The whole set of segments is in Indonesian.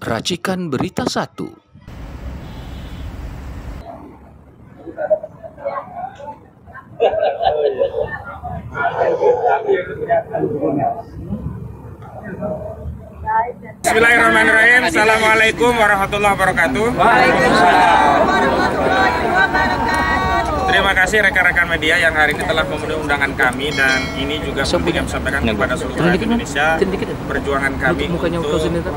Racikan Berita 1. Bismillahirrahmanirrahim. Assalamualaikum warahmatullahi wabarakatuh. Terima kasih rekan-rekan media yang hari ini telah memenuhi undangan kami, dan ini juga penting sampaikan kepada seluruh rakyat Indonesia perjuangan kami untuk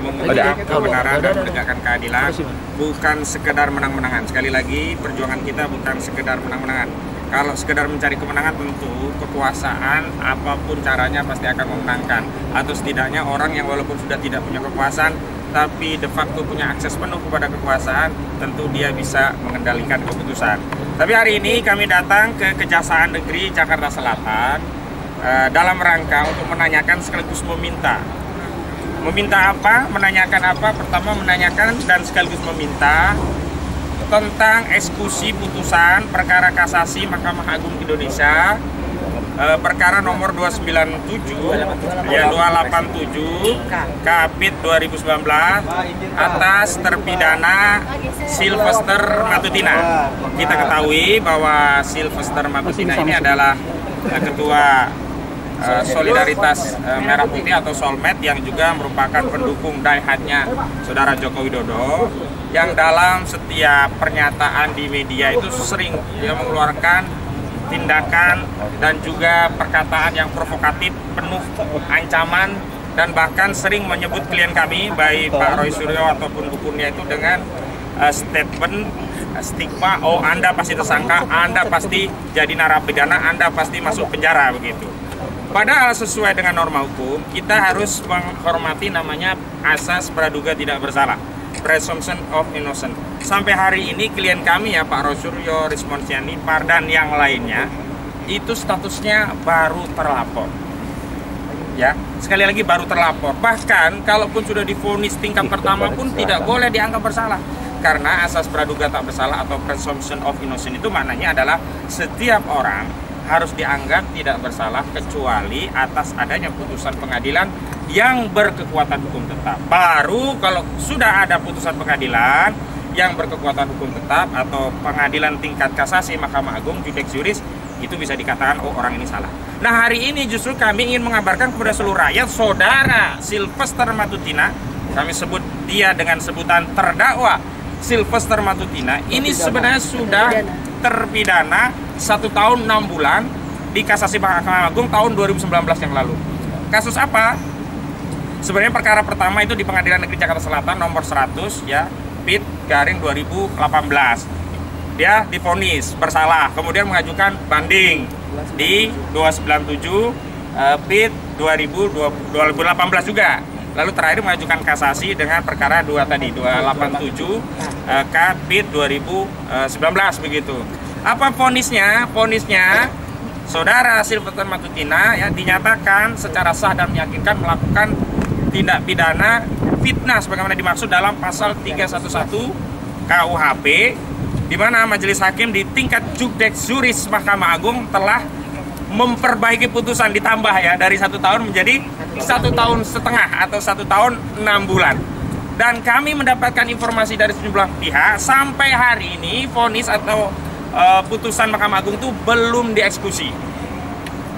mengungkap kebenaran dan menegakkan keadilan, bukan sekedar menang-menangan. Sekali lagi, perjuangan kita bukan sekedar menang-menangan. Kalau sekedar mencari kemenangan, tentu kekuasaan apapun caranya pasti akan memenangkan. Atau setidaknya orang yang walaupun sudah tidak punya kekuasaan tapi de facto punya akses penuh kepada kekuasaan, tentu dia bisa mengendalikan keputusan. Tapi hari ini kami datang ke Kejaksaan Negeri Jakarta Selatan dalam rangka untuk menanyakan sekaligus meminta. Meminta apa? Menanyakan apa? Pertama menanyakan dan sekaligus meminta tentang eksekusi putusan perkara kasasi Mahkamah Agung Indonesia perkara nomor 297 ya 287 Kapit 2019 atas terpidana Sylvester Matutina. Kita ketahui bahwa Sylvester Matutina ini adalah ketua Solidaritas Merah Putih atau Solmed, yang juga merupakan pendukung daihatnya Saudara Joko Widodo, yang dalam setiap pernyataan di media itu sering dia mengeluarkan tindakan dan juga perkataan yang provokatif, penuh ancaman, dan bahkan sering menyebut klien kami, baik Pak Roy Suryo ataupun dukunnya itu dengan statement stigma, oh Anda pasti tersangka, Anda pasti jadi narapidana, Anda pasti masuk penjara, begitu. Padahal sesuai dengan norma hukum, kita harus menghormati namanya asas praduga tidak bersalah, presumption of innocence. Sampai hari ini klien kami ya Pak Roy Suryo, Rismon Siani, dan yang lainnya itu statusnya baru terlapor. Ya, sekali lagi baru terlapor. Bahkan kalaupun sudah divonis tingkat pertama pun tidak boleh dianggap bersalah. Karena asas praduga tak bersalah atau presumption of innocence itu maknanya adalah setiap orang harus dianggap tidak bersalah kecuali atas adanya putusan pengadilan yang berkekuatan hukum tetap. Baru kalau sudah ada putusan pengadilan yang berkekuatan hukum tetap atau pengadilan tingkat kasasi Mahkamah Agung, judex juris, itu bisa dikatakan oh orang ini salah. Nah, hari ini justru kami ingin mengabarkan kepada seluruh rakyat, Saudara Sylvester Matutina, kami sebut dia dengan sebutan terdakwa Sylvester Matutina, ini sebenarnya sudah terpidana 1 tahun 6 bulan di kasasi Mahkamah Agung tahun 2019 yang lalu. Kasus apa? Sebenarnya perkara pertama itu di Pengadilan Negeri Jakarta Selatan nomor 100 ya, Pit garing 2018. Dia divonis bersalah, kemudian mengajukan banding di 297 Pit 2018 juga. Lalu terakhir mengajukan kasasi dengan perkara 2 tadi 287 Kapit 2019 begitu. Apa vonisnya? Vonisnya Saudara Sylvester Matutina ya dinyatakan secara sah dan meyakinkan melakukan tindak pidana fitnah sebagaimana dimaksud dalam pasal 311 KUHP, di mana majelis hakim di tingkat judex juris Mahkamah Agung telah memperbaiki putusan, ditambah ya dari 1 tahun menjadi 1 tahun setengah atau 1 tahun 6 bulan. Dan kami mendapatkan informasi dari sejumlah pihak sampai hari ini vonis atau putusan Mahkamah Agung itu belum dieksekusi.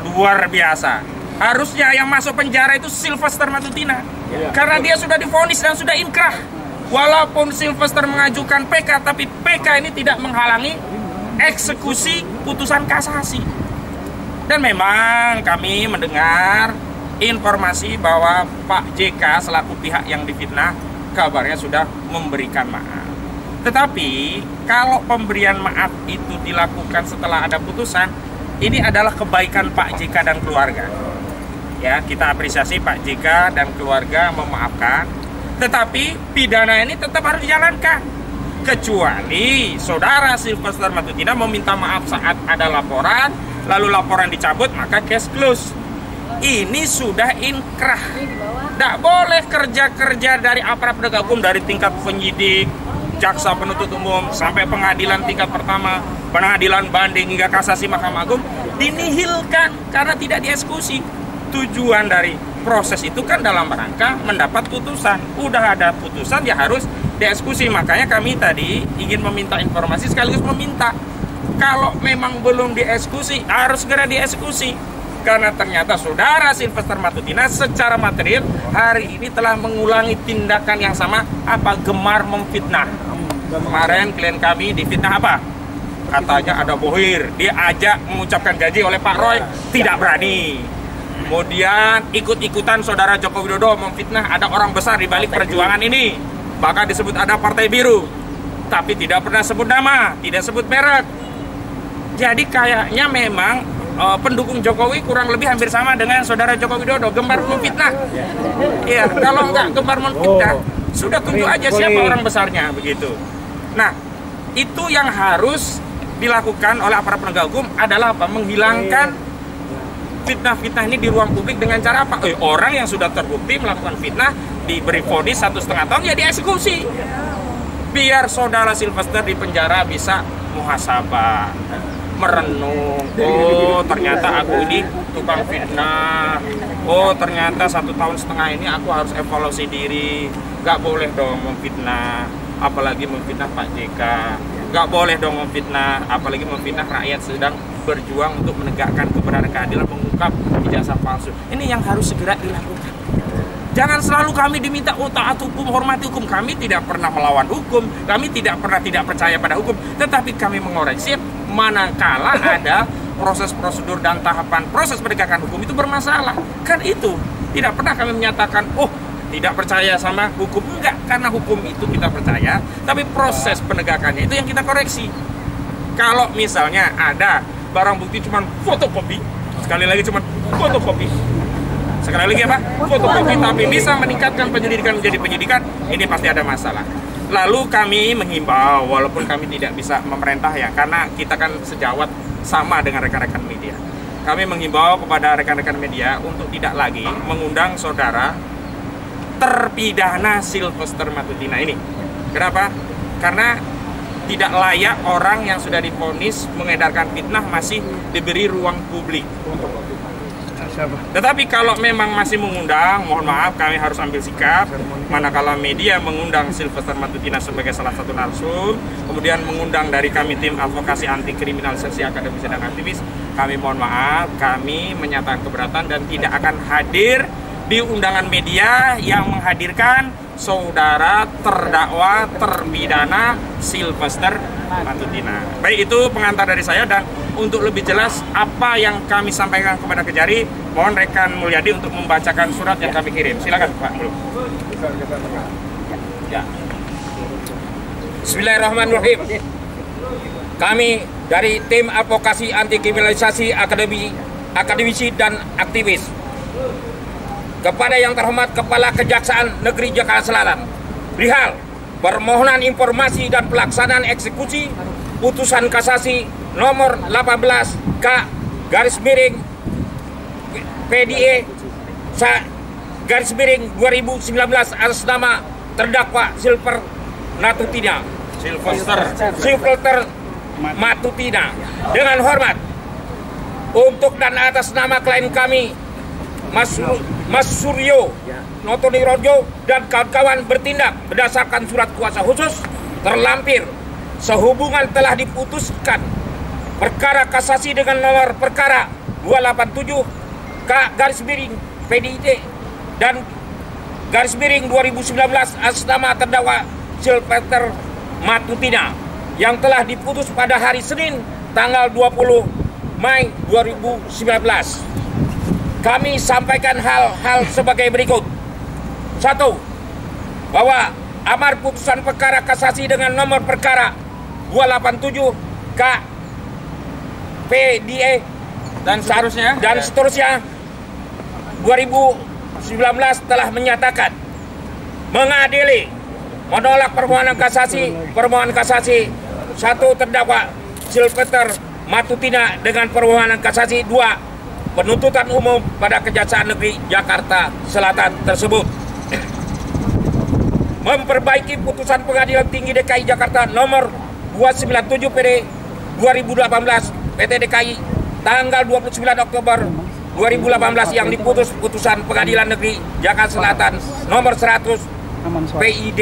Luar biasa. Harusnya yang masuk penjara itu Sylvester Matutina, karena dia sudah divonis dan sudah inkrah. Walaupun Sylvester mengajukan PK, tapi PK ini tidak menghalangi eksekusi putusan kasasi. Dan memang kami mendengar informasi bahwa Pak JK selaku pihak yang difitnah kabarnya sudah memberikan maaf. Tetapi kalau pemberian maaf itu dilakukan setelah ada putusan, ini adalah kebaikan Pak JK dan keluarga. Ya, kita apresiasi Pak JK dan keluarga memaafkan. Tetapi pidana ini tetap harus dijalankan. Kecuali Saudara Sylvester Matutina meminta maaf saat ada laporan, lalu laporan dicabut, maka case close. Ini sudah inkrah. Tidak boleh kerja-kerja dari aparat penegak hukum, dari tingkat penyidik, jaksa penuntut umum, sampai pengadilan tingkat pertama, pengadilan banding hingga kasasi Mahkamah Agung dinihilkan karena tidak dieksekusi. Tujuan dari proses itu kan dalam rangka mendapat putusan. Udah ada putusan ya harus dieksekusi. Makanya kami tadi ingin meminta informasi sekaligus meminta kalau memang belum dieksekusi harus segera dieksekusi. Karena ternyata saudara Sylvester Matutina secara material hari ini telah mengulangi tindakan yang sama, apa, gemar memfitnah. Kemarin klien kami difitnah apa? Katanya ada bohir, diajak mengucapkan janji oleh Pak Roy, tidak berani. Kemudian ikut-ikutan saudara Joko Widodo memfitnah ada orang besar di balik perjuangan ini. Bahkan disebut ada partai biru, tapi tidak pernah sebut nama, tidak sebut merek. Jadi kayaknya memang pendukung Jokowi kurang lebih hampir sama dengan saudara Joko Widodo, gemar memfitnah. Iya, kalau nggak gemar memfitnah, sudah tunjuk aja siapa orang besarnya begitu. Nah, itu yang harus dilakukan oleh aparat penegak hukum adalah apa? Menghilangkan fitnah-fitnah ini di ruang publik dengan cara apa? Orang yang sudah terbukti melakukan fitnah diberi vonis 1,5 tahun ya dieksekusi. Biar saudara Sylvester di penjara bisa muhasabah, merenung, oh ternyata aku ini tukang fitnah, oh ternyata 1,5 tahun ini aku harus evaluasi diri, gak boleh dong memfitnah, apalagi memfitnah Pak JK, gak boleh dong memfitnah, apalagi memfitnah rakyat sedang berjuang untuk menegakkan kebenaran keadilan, mengungkap ijazah palsu. Ini yang harus segera dilakukan. Jangan selalu kami diminta taat hukum, hormati hukum. Kami tidak pernah melawan hukum, kami tidak pernah tidak percaya pada hukum, tetapi kami mengoreksi manakala ada proses prosedur dan tahapan proses penegakan hukum itu bermasalah. Kan itu tidak pernah kami menyatakan oh tidak percaya sama hukum, enggak, karena hukum itu kita percaya, tapi proses penegakannya itu yang kita koreksi. Kalau misalnya ada barang bukti cuma fotokopi, sekali lagi cuma fotokopi, sekali lagi apa? Fotokopi, tapi bisa meningkatkan penyelidikan menjadi penyidikan, ini pasti ada masalah. Lalu kami menghimbau, walaupun kami tidak bisa memerintah ya, karena kita kan sejawat sama dengan rekan-rekan media. Kami menghimbau kepada rekan-rekan media untuk tidak lagi mengundang saudara terpidana Sylvester Matutina ini. Kenapa? Karena tidak layak orang yang sudah divonis mengedarkan fitnah masih diberi ruang publik. Tetapi kalau memang masih mengundang, mohon maaf kami harus ambil sikap. Manakala media mengundang Sylvester Matutina sebagai salah satu narsum, kemudian mengundang dari kami tim advokasi anti kriminalisasi akademisi dan aktivis, kami mohon maaf, kami menyatakan keberatan dan tidak akan hadir di undangan media yang menghadirkan saudara terdakwa terpidana Sylvester Matutina. Baik, itu pengantar dari saya, dan untuk lebih jelas apa yang kami sampaikan kepada Kejari, mohon rekan Mulyadi untuk membacakan surat yang kami kirim. Silakan Pak Muluk. Ya. Bismillahirrahmanirrahim. Kami dari tim advokasi anti kriminalisasi akademisi dan aktivis, kepada yang terhormat Kepala Kejaksaan Negeri Jakarta Selatan, perihal permohonan informasi dan pelaksanaan eksekusi putusan kasasi nomor 18 K / PDE / 2019 atas nama terdakwa Sylvester Matutina dengan hormat untuk dan atas nama klien kami Mas Suryo Notonirojo dan kawan-kawan bertindak berdasarkan surat kuasa khusus terlampir sehubungan telah diputuskan perkara kasasi dengan nomor perkara 287 K / PDIT dan / 2019 atas nama terdakwa Sylvester Matutina yang telah diputus pada hari Senin tanggal 20 Mei 2019. Kami sampaikan hal-hal sebagai berikut. 1. Bahwa amar putusan perkara kasasi dengan nomor perkara 287 K PDE dan seterusnya 2019 telah menyatakan mengadili menolak permohonan kasasi 1 terdakwa Sylvester Matutina dengan permohonan kasasi 2 penuntutan umum pada Kejaksaan Negeri Jakarta Selatan tersebut. Memperbaiki putusan Pengadilan Tinggi DKI Jakarta nomor 297 PD 2018 PT DKI tanggal 29 Oktober 2018 yang diputus putusan Pengadilan Negeri Jakarta Selatan nomor 100 PID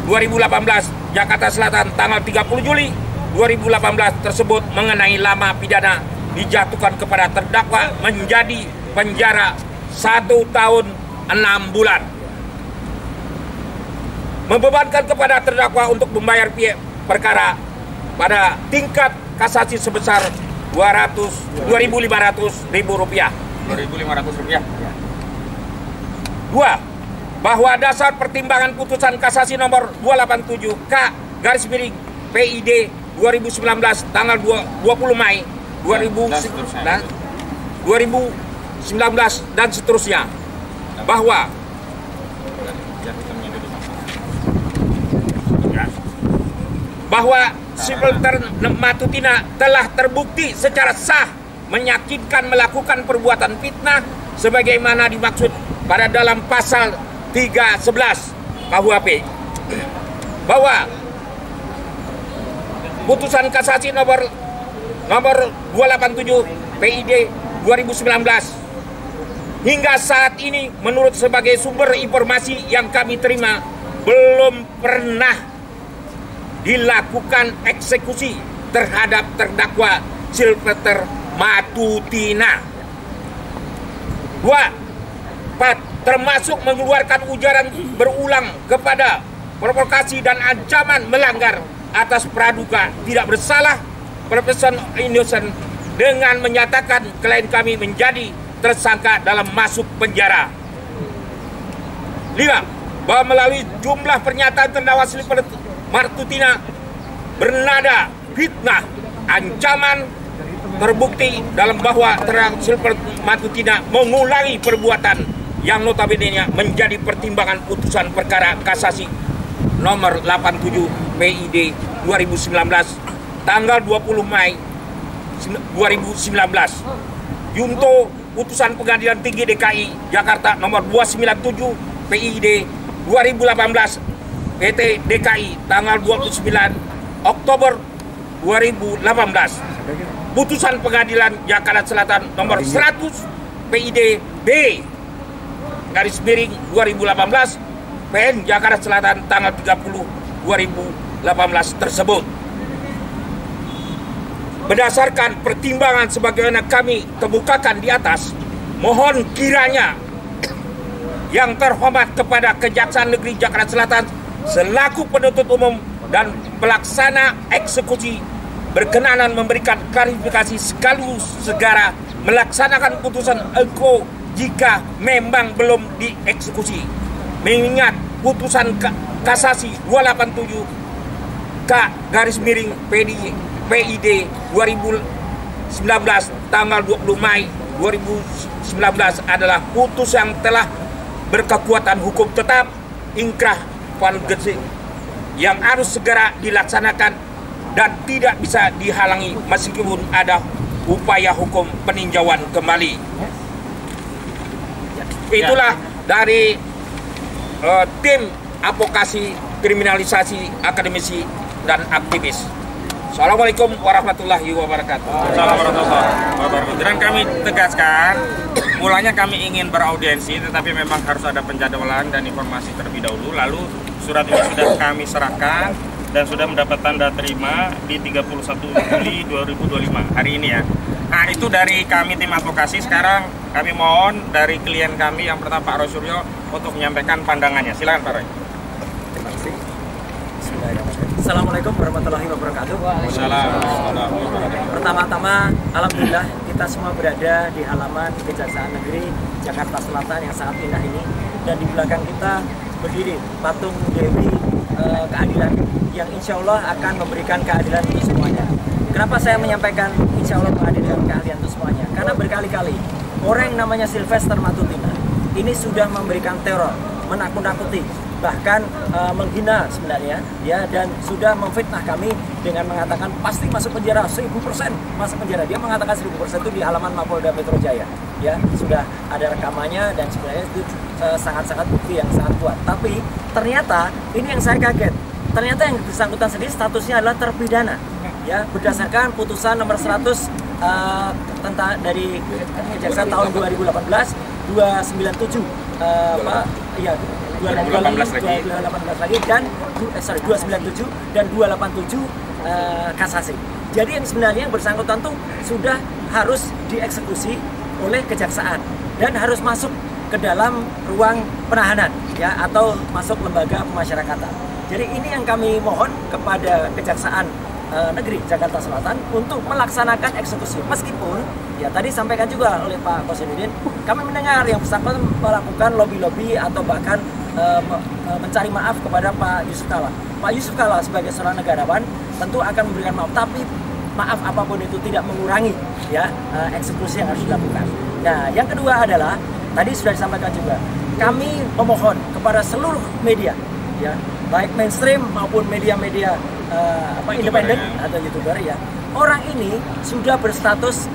2018 Jakarta Selatan tanggal 30 Juli 2018 tersebut mengenai lama pidana dijatuhkan kepada terdakwa menjadi penjara 1 tahun 6 bulan. Membebankan kepada terdakwa untuk membayar pihak perkara pada tingkat kasasi sebesar Rp2.500.000. Rp2.500. 2. Bahwa dasar pertimbangan putusan kasasi nomor 287K/PID 2019 tanggal 20 Mei 2019 dan seterusnya bahwa Silverter Matutina telah terbukti secara sah meyakinkan melakukan perbuatan fitnah sebagaimana dimaksud pada dalam pasal 311 KUHP, bahwa putusan kasasi nomor 287 PID 2019 hingga saat ini menurut sebagai sumber informasi yang kami terima belum pernah dilakukan eksekusi terhadap terdakwa Silverter Matutina. 2. Termasuk mengeluarkan ujaran berulang kepada provokasi dan ancaman melanggar atas praduga tidak bersalah person innocent dengan menyatakan klien kami menjadi tersangka dalam masuk penjara. 5. Bahwa melalui jumlah pernyataan terdakwa Silverter Matutina bernada fitnah, ancaman terbukti dalam bahwa terdakwa Silverter Matutina mengulangi perbuatan yang notabene menjadi pertimbangan putusan perkara kasasi nomor 87 PID 2019 tanggal 20 Mei 2019 junto putusan Pengadilan Tinggi DKI Jakarta nomor 297 PID 2018 PT DKI tanggal 29 Oktober 2018, putusan Pengadilan Jakarta Selatan nomor 100 PID B _2018 PN Jakarta Selatan tanggal 30 2018 tersebut. Berdasarkan pertimbangan sebagaimana kami kemukakan di atas, mohon kiranya yang terhormat kepada Kejaksaan Negeri Jakarta Selatan selaku penuntut umum dan pelaksana eksekusi berkenanan memberikan klarifikasi sekaligus segera melaksanakan putusan EKO jika memang belum dieksekusi. Mengingat putusan kasasi 287 K/PID 2019 tanggal 20 Mei 2019 adalah putus yang telah berkekuatan hukum tetap inkrah van gesing yang harus segera dilaksanakan dan tidak bisa dihalangi meskipun ada upaya hukum peninjauan kembali. Itulah dari tim advokasi kriminalisasi akademisi dan aktivis. Assalamualaikum warahmatullahi wabarakatuh. Assalamualaikum warahmatullahi wabarakatuh. Dan kami tegaskan, mulanya kami ingin beraudiensi, tetapi memang harus ada penjadwalan dan informasi terlebih dahulu. Lalu surat ini sudah kami serahkan dan sudah mendapat tanda terima di 31 Juli 2025 hari ini ya. Nah itu dari kami tim advokasi. Sekarang kami mohon dari klien kami yang pertama Pak Roy Suryo untuk menyampaikan pandangannya. Silakan Pak Roy. Terima kasih. Assalamualaikum warahmatullahi wabarakatuh. Pertama-tama, alhamdulillah kita semua berada di halaman Kejaksaan Negeri Jakarta Selatan yang sangat indah ini, dan di belakang kita berdiri patung Dewi Keadilan yang insya Allah akan memberikan keadilan untuk semuanya. Kenapa saya menyampaikan insya Allah keadilan untuk semuanya? Karena berkali-kali orang yang namanya Silverter Matutina ini sudah memberikan teror, menakut-nakuti, bahkan menghina sebenarnya ya, dan sudah memfitnah kami dengan mengatakan pasti masuk penjara 1000% masuk penjara. Dia mengatakan 1000% itu di halaman Mapolda Metro Jaya ya, sudah ada rekamannya dan sebenarnya itu sangat-sangat bukti yang sangat kuat. Tapi ternyata ini yang saya kaget, ternyata yang bersangkutan sendiri statusnya adalah terpidana ya, berdasarkan putusan nomor 100 tentang dari Kejaksaan tahun 2018 297 218 lagi dan 297 dan 287 kasasi. Jadi yang sebenarnya yang bersangkutan tuh sudah harus dieksekusi oleh kejaksaan dan harus masuk ke dalam ruang penahanan ya atau masuk lembaga pemasyarakatan. Jadi ini yang kami mohon kepada Kejaksaan Negeri Jakarta Selatan untuk melaksanakan eksekusi. Meskipun ya tadi sampaikan juga oleh Pak Kosinudin, kami mendengar yang bersangkutan melakukan lobby-lobby atau bahkan mencari maaf kepada Pak Yusuf Kalla. Pak Yusuf Kalla sebagai seorang negarawan tentu akan memberikan maaf, tapi maaf apapun itu tidak mengurangi ya eksekusi yang harus dilakukan. Nah, yang kedua adalah tadi sudah disampaikan juga, kami memohon kepada seluruh media ya, baik mainstream maupun media-media independen atau YouTuber ya. Orang ini sudah berstatus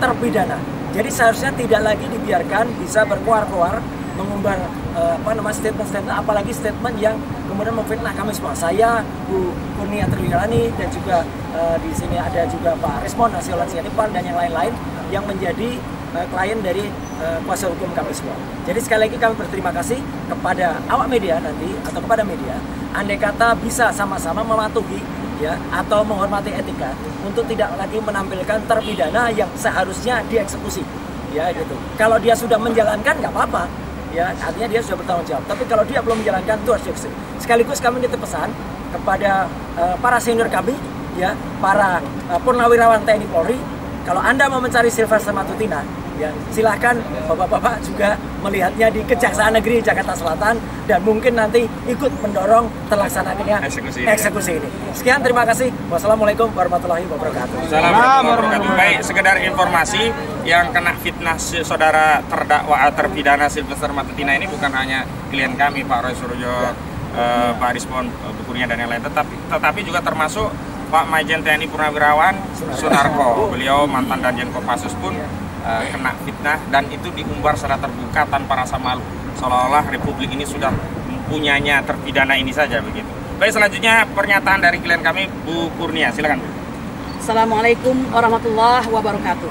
terpidana. Jadi seharusnya tidak lagi dibiarkan bisa berkuar-kuar mengumbar statement-statement, apalagi statement yang kemudian memfitnah kami semua. Saya, Bu Kurnia Triwilani, dan juga di sini ada juga Pak Resmond Nasiolan Sianipar dan yang lain-lain yang menjadi klien dari kuasa hukum kami semua. Jadi sekali lagi kami berterima kasih kepada awak media nanti atau kepada media, andai kata bisa sama-sama mematuhi ya atau menghormati etika untuk tidak lagi menampilkan terpidana yang seharusnya dieksekusi ya gitu. Kalau dia sudah menjalankan nggak apa-apa ya, artinya dia sudah bertanggung jawab. Tapi kalau dia belum menjalankan itu harus dieksekusi. Sekaligus kami nitip pesan kepada para senior kami ya, para purnawirawan TNI Polri, kalau Anda mau mencari Sylvester Matutina ya silahkan bapak-bapak juga melihatnya di Kejaksaan Negeri Jakarta Selatan dan mungkin nanti ikut mendorong terlaksananya eksekusi ini. Sekian, terima kasih. Wassalamualaikum warahmatullahi wabarakatuh. Assalamualaikum warahmatullahi wabarakatuh. Baik, sekedar informasi, yang kena fitnah saudara terdakwa terpidana Sylvester Matutina ini bukan hanya klien kami Pak Roy Surojo, Pak Resmond, Bu Kurnia dan yang lain, tetapi juga termasuk Pak Majen TNI Purnawirawan Sunarko. Beliau mantan Danjen Kopassus pun kena fitnah dan itu diumbar secara terbuka tanpa rasa malu, seolah-olah Republik ini sudah mempunyanya terpidana ini saja begitu. Baik, selanjutnya pernyataan dari klien kami Bu Kurnia, silakan Bu. Assalamualaikum warahmatullahi wabarakatuh.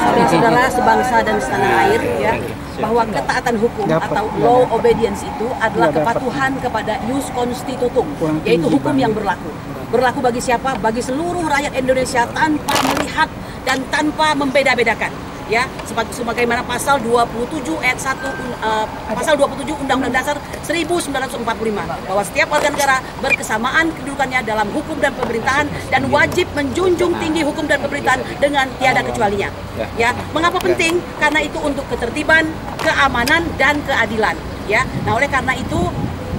Saudara-saudara sebangsa dan setanah air ya, bahwa ketaatan hukum atau law obedience itu adalah kepatuhan kepada ius constitutum, yaitu hukum yang berlaku. Berlaku bagi siapa? Bagi seluruh rakyat Indonesia tanpa melihat dan tanpa membeda-bedakan. Ya, sebagaimana pasal 27 ayat 1 pasal 27 Undang-Undang Dasar 1945 bahwa setiap warga negara berkesamaan kedudukannya dalam hukum dan pemerintahan dan wajib menjunjung tinggi hukum dan pemerintahan dengan tiada kecualinya. Ya, mengapa penting? Karena itu untuk ketertiban, keamanan dan keadilan. Ya, nah oleh karena itu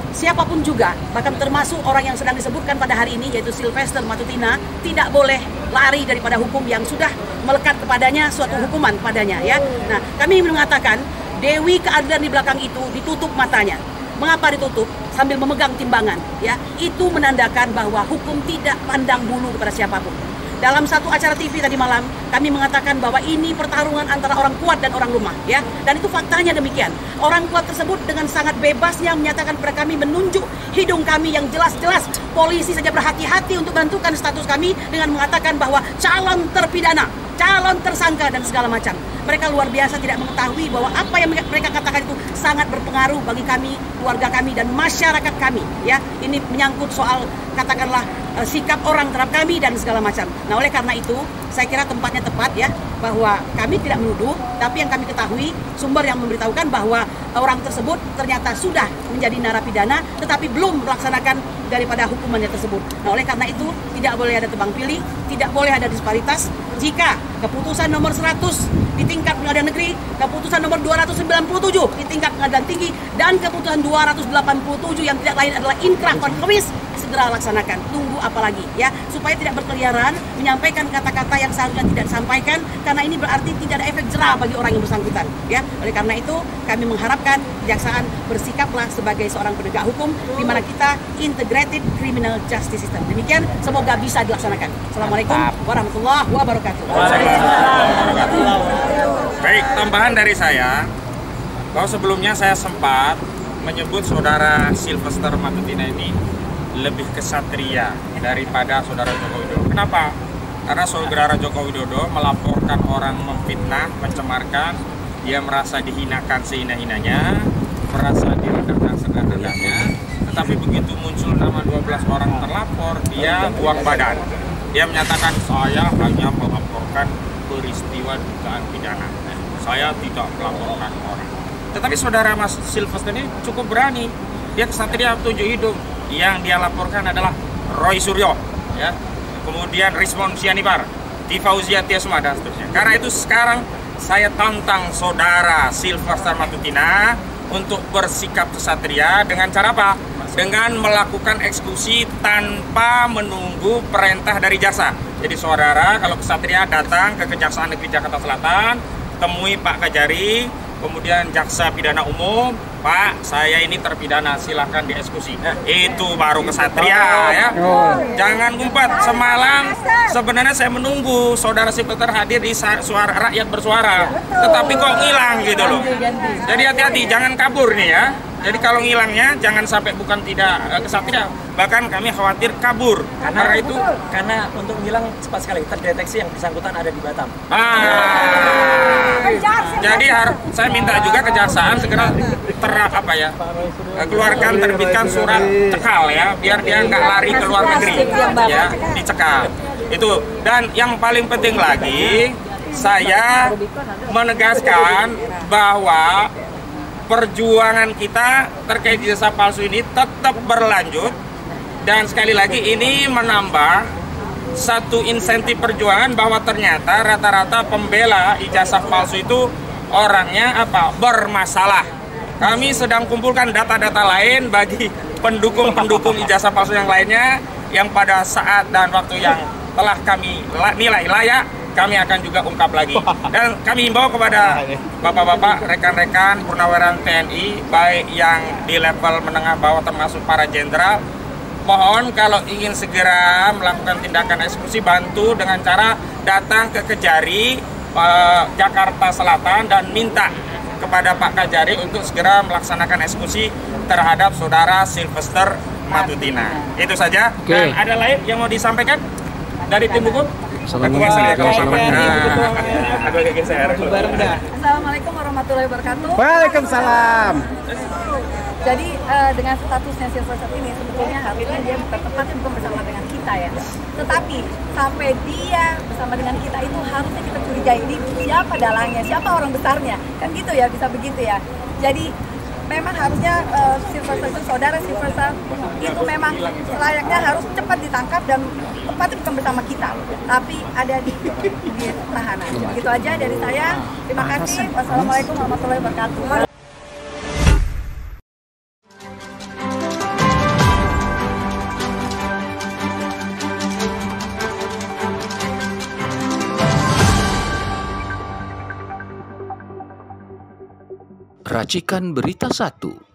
siapapun juga, bahkan termasuk orang yang sedang disebutkan pada hari ini yaitu Sylvester Matutina, tidak boleh lari daripada hukum yang sudah melekat kepadanya suatu hukuman padanya ya. Nah, kami mengatakan Dewi Keadilan di belakang itu ditutup matanya. Mengapa ditutup? Sambil memegang timbangan ya. Itu menandakan bahwa hukum tidak pandang bulu kepada siapapun. Dalam satu acara TV tadi malam, kami mengatakan bahwa ini pertarungan antara orang kuat dan orang lemah, ya. Dan itu faktanya demikian. Orang kuat tersebut dengan sangat bebasnya menyatakan kepada kami, menunjuk hidung kami yang jelas-jelas. Polisi saja berhati-hati untuk menentukan status kami dengan mengatakan bahwa calon terpidana, calon tersangka dan segala macam. Mereka luar biasa tidak mengetahui bahwa apa yang mereka katakan itu sangat berpengaruh bagi kami, keluarga kami dan masyarakat kami, ya. Ini menyangkut soal katakanlah sikap orang terhadap kami dan segala macam. Nah, oleh karena itu saya kira tempatnya tepat ya, bahwa kami tidak menuduh, tapi yang kami ketahui sumber yang memberitahukan bahwa orang tersebut ternyata sudah menjadi narapidana tetapi belum melaksanakan daripada hukumannya tersebut. Nah, oleh karena itu tidak boleh ada tebang pilih, tidak boleh ada disparitas. Jika keputusan nomor 100 di tingkat pengadilan negeri, keputusan nomor 297 di tingkat pengadilan tinggi, dan keputusan 287 yang tidak lain adalah inkrah konkomis, segera laksanakan. Tunggu apa lagi ya, supaya tidak berkeliaran menyampaikan kata-kata yang seharusnya tidak disampaikan, karena ini berarti tidak ada efek jerah bagi orang yang bersangkutan ya. Oleh karena itu kami mengharapkan kejaksaan bersikaplah sebagai seorang penegak hukum di mana kita integrated criminal justice system. Demikian, semoga bisa dilaksanakan. Assalamualaikum warahmatullahi wabarakatuh. Baik, tambahan dari saya bahwa sebelumnya saya sempat menyebut saudara Sylvester Matutina ini lebih kesatria daripada saudara Joko Widodo. Kenapa? Karena saudara Joko Widodo melaporkan orang memfitnah, mencemarkan, dia merasa dihinakan sehina-hinanya, merasa direndahkan sederhananya. Tetapi begitu muncul nama 12 orang terlapor, dia buang badan. Dia menyatakan, saya hanya melaporkan peristiwa dugaan pidana. Saya tidak melaporkan orang. Tetapi saudara Mas Sylvester ini cukup berani. Dia kesatria tunjuk hidung. Yang dia laporkan adalah Roy Suryo, ya. Kemudian Rismon Sianipar, Fauzia Tiasma, dan seterusnya. Karena itu sekarang saya tantang saudara Sylvester Matutina untuk bersikap kesatria dengan cara apa? Dengan melakukan eksekusi tanpa menunggu perintah dari jaksa. Jadi saudara kalau kesatria datang ke Kejaksaan Negeri Jakarta Selatan, temui Pak Kajari, kemudian jaksa pidana umum, Pak, saya ini terpidana, silahkan dieksekusi. Itu baru kesatria, ya. Jangan ngumpat. Semalam sebenarnya saya menunggu saudara Sylvester hadir di suara rakyat bersuara, tetapi kok ngilang gitu loh. Jadi hati-hati, jangan kabur nih ya. Jadi kalau ngilangnya jangan sampai bukan tidak kesatria, bahkan kami khawatir kabur. Karena untuk ngilang cepat sekali terdeteksi yang bersangkutan ada di Batam. Jadi saya minta juga kejaksaan segera keluarkan, terbitkan surat cekal ya, biar dia nggak lari ke luar negeri ya, dicekal. Itu. Dan yang paling penting lagi, saya menegaskan bahwa perjuangan kita terkait ijazah palsu ini tetap berlanjut, dan sekali lagi ini menambah satu insentif perjuangan bahwa ternyata rata-rata pembela ijazah palsu itu orangnya bermasalah. Kami sedang kumpulkan data-data lain bagi pendukung-pendukung ijazah palsu yang lainnya yang pada saat dan waktu yang telah kami nilai layak, kami akan juga ungkap lagi. Dan kami himbau kepada bapak-bapak, rekan-rekan purnawirawan TNI, baik yang di level menengah bawah termasuk para jenderal, mohon kalau ingin segera melakukan tindakan eksekusi, bantu dengan cara datang ke Kejari Jakarta Selatan dan minta kepada Pak Kajari untuk segera melaksanakan eksekusi terhadap saudara Sylvester Matutina. Itu saja. Dan ada lain yang mau disampaikan dari tim hukum? Assalamualaikum warahmatullahi wabarakatuh. Waalaikumsalam. Jadi dengan statusnya Sylvester ini sebetulnya harusnya dia bertepatnya bukan bersama dengan kita ya. Tetapi sampai dia bersama dengan kita itu harusnya kita curigai ini siapa dalangnya, siapa orang besarnya, kan gitu ya, bisa begitu ya. Jadi memang harusnya saudara Sylvester itu memang layaknya harus cepat ditangkap dan tepatnya bukan bersama kita, tapi ada di tahanan. Begitu aja dari saya. Terima kasih. Wassalamualaikum warahmatullahi wabarakatuh. Racikan Berita 1.